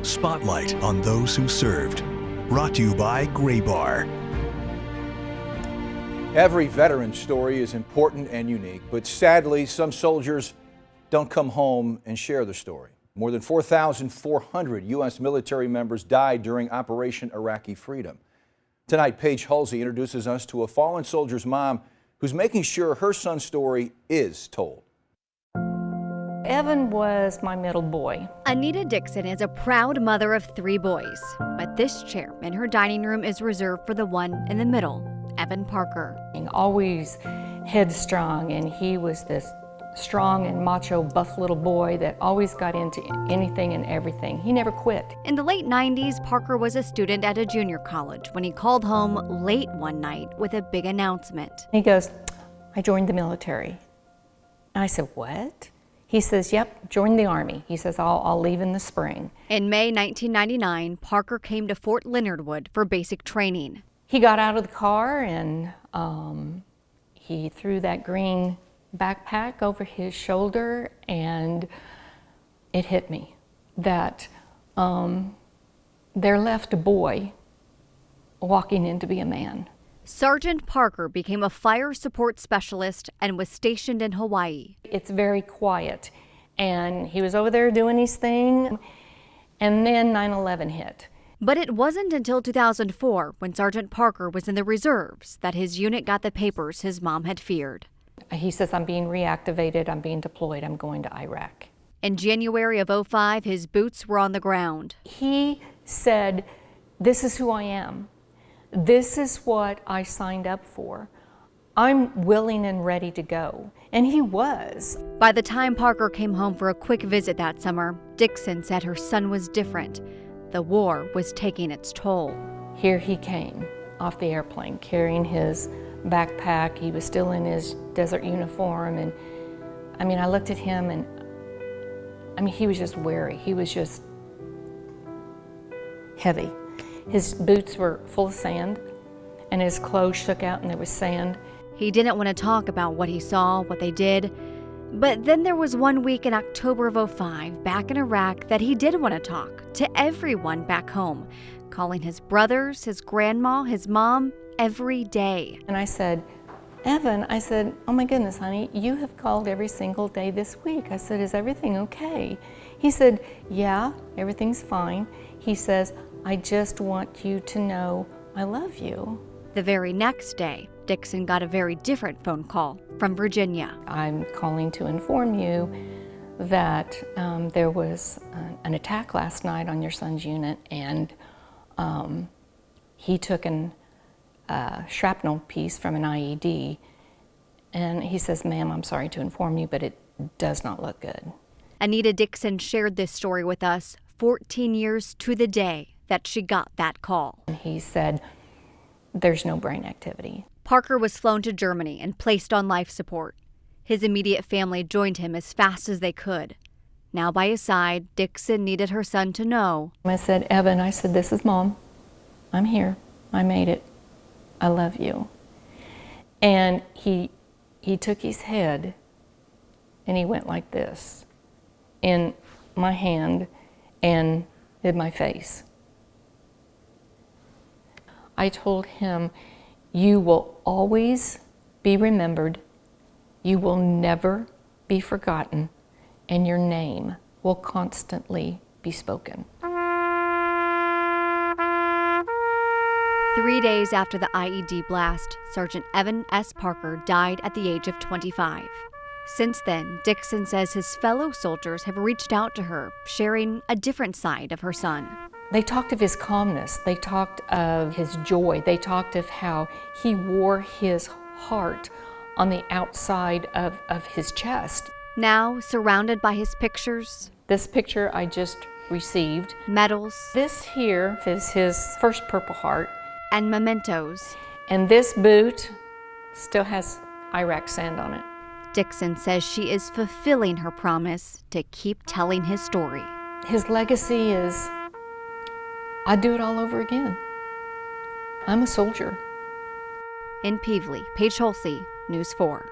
Spotlight on those who served. Brought to you by Gray Bar. Every veteran story is important and unique, but sadly, some soldiers don't come home and share their story. More than 4,400 U.S. military members died during Operation Iraqi Freedom. Tonight, Paige Halsey introduces us to a fallen soldier's mom who's making sure her son's story is told. Evan was my middle boy. Anita Dixon is a proud mother of 3 boys, but this chair in her dining room is reserved for the one in the middle, Evan Parker. Always headstrong, and he was this strong and macho buff little boy that always got into anything and everything. He never quit. In the late 90s, Parker was a student at a junior college when he called home late one night with a big announcement. He goes, "I joined the military." And I said, "What?" He says, "Yep, joined the Army." He says, I'll leave in the spring. In May 1999, Parker came to Fort Leonard Wood for basic training. He got out of the car and he threw that green backpack over his shoulder, and it hit me that there left a boy walking in to be a man. Sergeant Parker became a fire support specialist and was stationed in Hawaii. It's very quiet, and he was over there doing his thing, and then 9/11 hit. But it wasn't until 2004, when Sergeant Parker was in the reserves, that his unit got the papers his mom had feared. He says, "I'm being reactivated, I'm being deployed, I'm going to Iraq." In January of '05, his boots were on the ground. He said, "This is who I am. This is what I signed up for. I'm willing and ready to go." And he was. By the time Parker came home for a quick visit that summer, Dixon said her son was different. The war was taking its toll. Here he came off the airplane carrying his backpack. He was still in his desert uniform, and I looked at him, and he was just weary. He was just heavy. His boots were full of sand, and his clothes shook out and there was sand. He didn't want to talk about what he saw, what they did. But then there was one week in October of '05, back in Iraq, that he did want to talk to everyone back home, calling his brothers, his grandma, his mom, every day. And I said, "Evan," I said, "oh my goodness, honey, you have called every single day this week." I said, "Is everything okay?" He said, "Yeah, everything's fine." He says, "I just want you to know I love you." The very next day, Dixon got a very different phone call from Virginia. "I'm calling to inform you that there was an attack last night on your son's unit, and he took a shrapnel piece from an IED. And he says, 'Ma'am, I'm sorry to inform you, but it does not look good.'" Anita Dixon shared this story with us 14 years to the day that she got that call. He said, "There's no brain activity." Parker was flown to Germany and placed on life support. His immediate family joined him as fast as they could. Now by his side, Dixon needed her son to know. I said, "Evan," I said, "this is Mom. I'm here. I made it. I love you." And he took his head and he went like this in my hand and in my face. I told him, "You will always be remembered, you will never be forgotten, and your name will constantly be spoken." 3 days after the IED blast, Sergeant Evan S. Parker died at the age of 25. Since then, Dixon says his fellow soldiers have reached out to her, sharing a different side of her son. They talked of his calmness, they talked of his joy, they talked of how he wore his heart on the outside of his chest. Now, surrounded by his pictures, This picture I just received. medals, This here is his first Purple Heart. and mementos, And this boot still has Iraq sand on it. Dixon says she is fulfilling her promise to keep telling his story. His legacy is, I'd do it all over again. I'm a soldier. In Pevely, Paige Halsey, News 4.